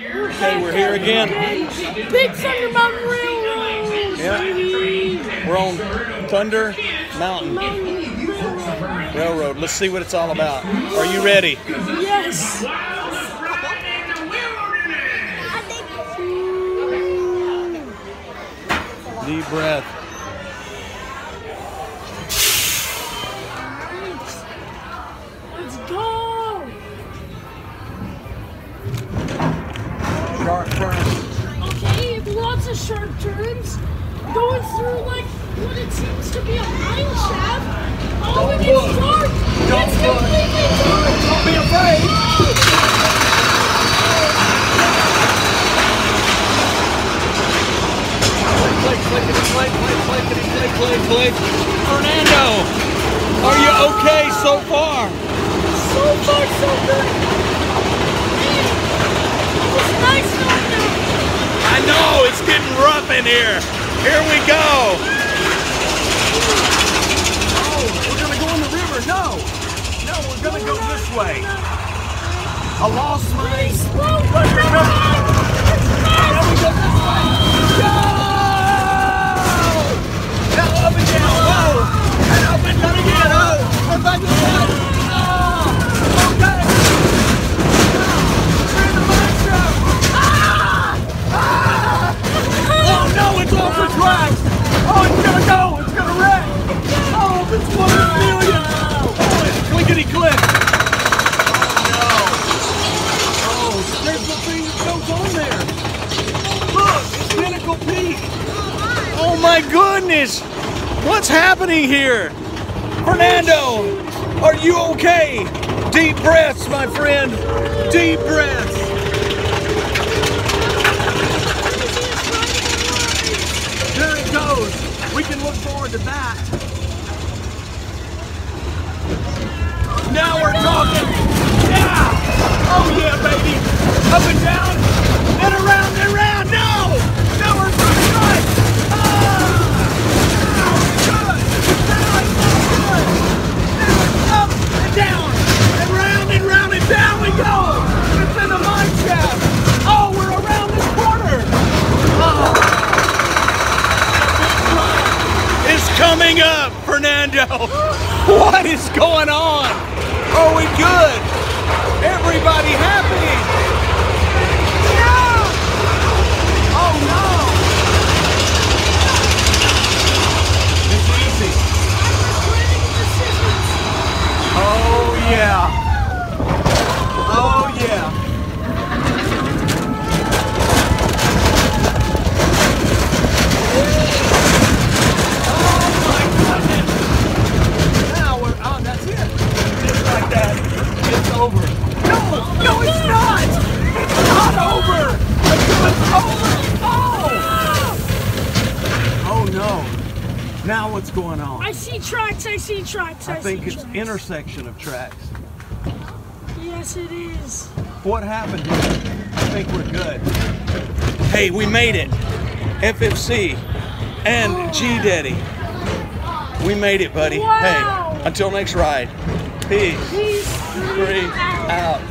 Okay, we're here again. Big Thunder Mountain Railroad. Yeah. We're on Thunder Mountain Railroad. Let's see what it's all about. Are you ready? Yes. Deep breath. Let's go. Sharp turns. Okay, lots of sharp turns. Going through like what it seems to be a mine shaft. Oh, it gets dark. It's completely dark. Don't be afraid. Play. Fernando, are you okay so far? So far, so good. It's nice out there. I know, it's getting rough in here. Here we go. Oh, we're going to go in the river. No, we're going to go this way. I lost my... Slow Now we go this way. Go! Now up and down. Whoa! And up and down again. Oh! And back to the right. Oh! Okay! We're in the mine shaft. Oh no, it's off the tracks! Oh, it's gonna go! It's gonna wreck! Oh, it's 1 in a million! Oh, it's clickety-click! Oh no! Oh, there's the thing that goes on there! Look, it's Pinnacle Peak! Oh my goodness! What's happening here? Fernando, are you okay? Deep breaths, my friend! Deep breaths! There it goes. We can look forward to that. Now we're talking. Yeah. Oh yeah, baby. Up and down and around and around. No. Now we're running right. Now it's good. Now it's so good. Now it's up and down and round and down we go. It's in the mine shaft. Oh, we're around this corner. Oh. Is coming up, Fernando. What is going on? Are we good? Everybody happy? Yeah! Oh no! It's easy. Oh yeah. Oh yeah. Over. No, it's not! It's not over! Until it's over! Oh no. Now what's going on? I see tracks. I think it's intersection of tracks. Yes, it is. What happened here? I think we're good. Hey, we made it. FFC and G-Daddy. We made it, buddy. Wow. Hey, until next ride. Peace. 3 out.